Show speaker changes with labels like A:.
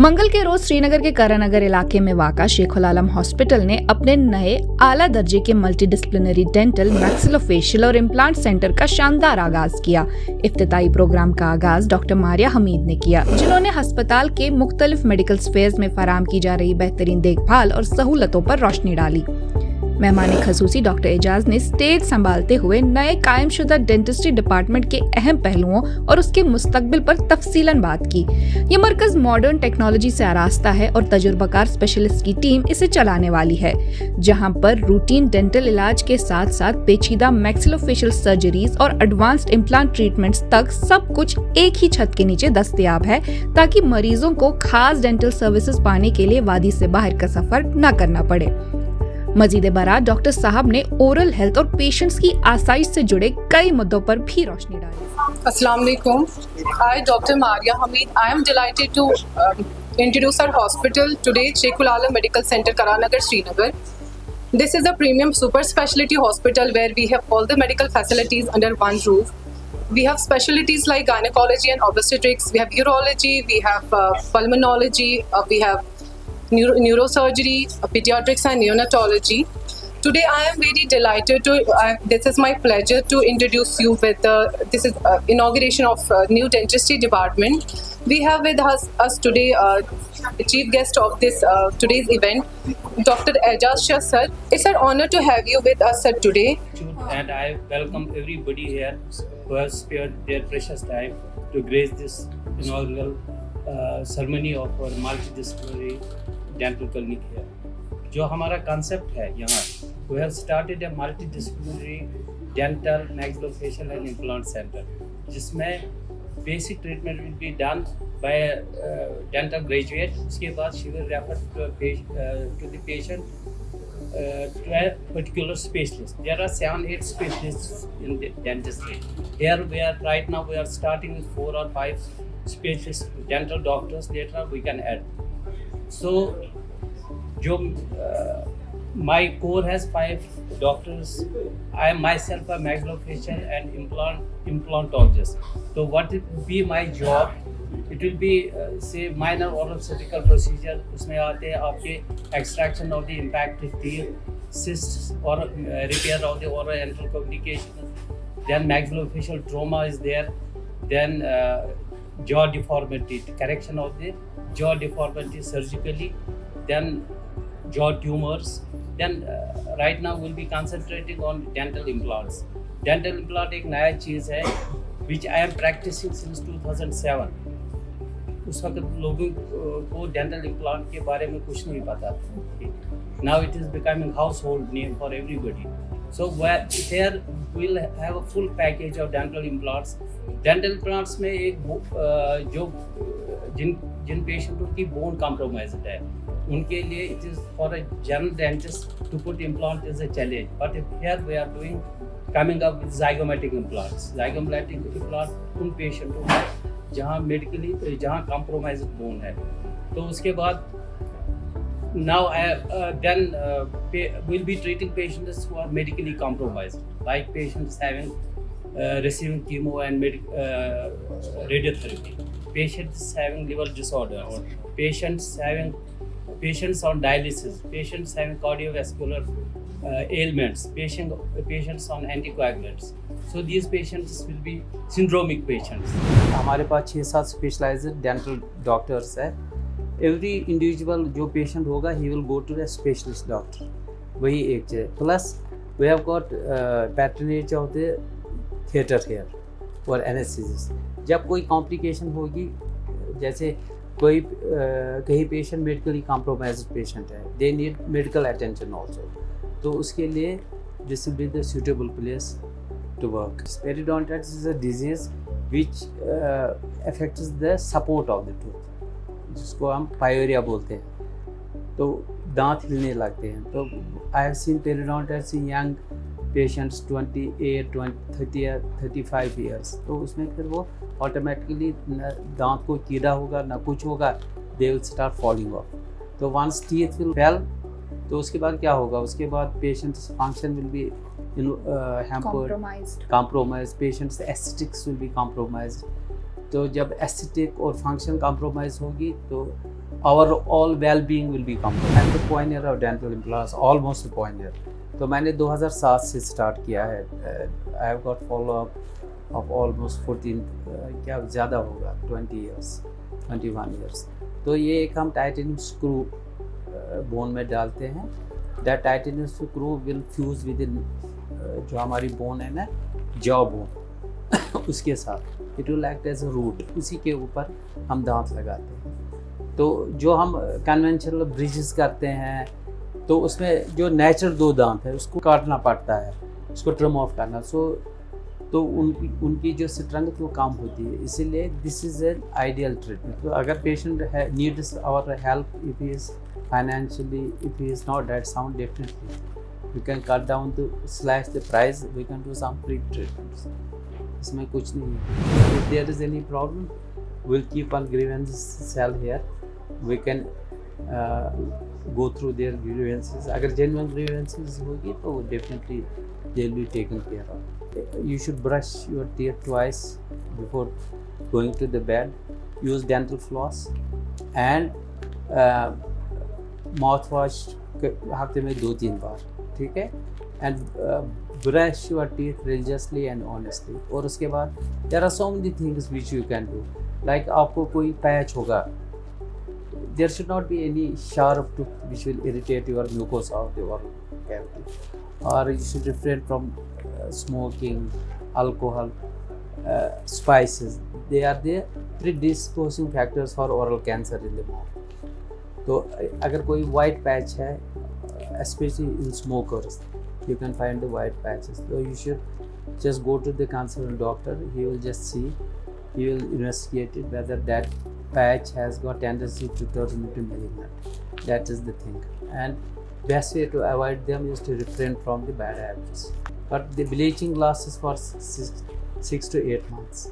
A: मंगल के रोज श्रीनगर के करानगर इलाके में वाक़ा शेखुल आलम हॉस्पिटल ने अपने नए आला दर्जे के मल्टी डिसिप्लिनरी डेंटल, मैक्सिलोफेशियल और इम्प्लांट सेंटर का शानदार आगाज किया। इफ्तिताई प्रोग्राम का आगाज डॉक्टर मारिया हमीद ने किया, जिन्होंने अस्पताल के मुख्तलिफ मेडिकल स्पेयर्स में फराम की जा रही बेहतरीन देखभाल और सहूलतों पर रोशनी डाली। मेहमान खसूसी डॉक्टर एजाज ने स्टेज संभालते हुए नए कायमशुदा डेंटिस्ट्री डिपार्टमेंट के अहम पहलुओं और उसके मुस्तकबिल पर तफसीलन बात की। ये मरकज मॉडर्न टेक्नोलॉजी से आरास्ता है और तजुर्बाकार स्पेशलिस्ट की टीम इसे चलाने वाली है, जहां पर रूटीन डेंटल इलाज के साथ साथ पेचीदा मैक्सिलोफेशियल सर्जरीज और एडवांस्ड इम्प्लांट ट्रीटमेंट्स तक सब कुछ एक ही छत के नीचे दस्तयाब है, ताकि मरीजों को खास डेंटल सर्विसेज पाने के लिए वादी से बाहर का सफर न करना पड़े। मजीद बरात डॉक्टर साहब ने ओरल हेल्थ और पेशेंट्स की आसाइश से जुड़े कई मुद्दों पर भी रोशनी डाली।
B: Assalamu alaikum. I, Dr. Maria Hamid, I am delighted to introduce our hospital today, Shekhul Alam Medical Center, Karanagar, Srinagar. This is a premium super specialty hospital where we have all the medical facilities under one roof. We have specialties like gynecology and obstetrics, we have urology, we have pulmonology, we have neurosurgery, pediatrics and neonatology. Today I am very delighted to, this is my pleasure to introduce you with this is inauguration of new dentistry department. We have with us today the chief guest of this today's event, Dr. Ejaz Shah sir. It's an honor to have you with us sir today.
C: And I welcome everybody here who has spared their precious time to grace this inaugural ceremony of our multidisciplinary dental clinic here. जो हमारा concept है यहाँ, we have started a multidisciplinary dental, maxillofacial and implant center, जिसमें basic treatment will be done by a dental graduate. उसके बाद she will refer to the patient to a particular specialist. There are 7-8 specialists in the dentistry. Here we are right now. We are starting with 4 or 5 specialist dental doctors. Later we can add. So, my core has 5 doctors. I am myself a maxillofacial and implantologist. So what will be my job? It will be say minor oral surgical procedure. उसमें आते हैं आपके extraction of the impacted teeth, cysts or repair of the oral enteral communication. Then maxillofacial trauma is there. Then jaw deformity, correction of the jaw deformity surgically. Then jaw tumors. Then right now we'll be concentrating on dental implants. Dental implant एक नया चीज़ है which I am practicing since 2007. उस वक्त लोगों को dental implant के बारे में कुछ नहीं पता था. Now it is becoming household name for everybody. So here we'll have a full package of dental implants. Dental implants में एक जो जिन पेशेंटों की बोन कॉम्प्रोमाइज्ड है, उनके लिए it is for a general dentist to put implant is a challenge. But here we are coming up with zygomatic implants. Zygomatic implant उन पेशेंटों का जहाँ कॉम्प्रोमाइज्ड बोन है. तो उसके बाद now we'll be treating patients who are medically compromised, like patients having receiving chemo and radiotherapy, patients having liver disorder, or patients on dialysis, patients having cardiovascular ailments, patients on anticoagulants. So these patients will be syndromic patients.
D: हमारे पास 6-7 specialised dental doctors है. Every individual जो patient होगा he will go to the specialist doctor. वही एक चीज़. Plus we have got patronage of the theatre here और anaesthetist. जब कोई कॉम्प्लिकेशन होगी, जैसे कोई कहीं पेशेंट मेडिकली कॉम्प्रोमाइज्ड पेशेंट है, they need medical attention also, तो उसके लिए this will be the suitable place to work. Periodontitis is a disease which affects the support of the tooth, जिसको हम पायोरिया बोलते हैं. तो दांत हिलने लगते हैं. तो I have seen periodontitis in young patients 28, 30, 35 years. तो उसमें फिर वो ऑटोमेटिकली दांत को कीड़ा होगा ना कुछ होगा, they will start falling of. तो वंस टीथ विल फेल, तो उसके बाद क्या होगा? उसके बाद patients function will be compromised. Patients aesthetics will be compromised. तो जब एस्थेटिक और फंक्शन कॉम्प्रोमाइज़ होगी तो our all well-being will be compromised. I'm the pioneer of dental implants, almost a pioneer. तो मैंने 2007 से स्टार्ट किया है. I have got follow-up of almost 14 क्या ज़्यादा होगा 20 years, 21 years. तो ये एक हम टाइटेनियम स्क्रू बोन में डालते हैं. That titanium screw will fuse with in जो हमारी बोन है ना, जॉ बोन उसके साथ it will act as a root. उसी के ऊपर हम दांत लगाते हैं. तो जो हम कन्वेंशनल ब्रिजेस करते हैं तो उसमें जो नेचुरल दो दांत है उसको काटना पड़ता है, उसको ट्रिम ऑफ करना. तो उनकी जो स्ट्रेंथ वो कम होती है. इसीलिए this is an ideal treatment. तो अगर patient needs our help, if he is financially, if he is not that sound, definitely we can cut down to slash the price, we can do some free treatments. इसमें कुछ नहीं है. If there is any problem will keep on grievance cell here. We can go through their grievances. अगर genuine grievances होगी तो definitely they'll be taken care of. You should brush your teeth twice before going to the bed. Use dental floss and mouthwash हफ्ते में 2-3 बार, ठीक है. And brush your teeth religiously and honestly. और उसके बाद there are so many things which you can do. Like आपको कोई patch होगा, there should not be any sharp tooth which will irritate your mucosa of the oral cavity. Or you should refrain from smoking, alcohol, spices. They are the predisposing factors for oral cancer in the mouth. तो अगर कोई white patch है, especially in smokers, you can find the white patches. So you should just go to the concerned doctor. He will just see, he will investigate it whether that patch has got tendency to turn into malignant. That is the thing. And best way to avoid them is to refrain from the bad habits. But the bleaching lasts for 6 to 8 months.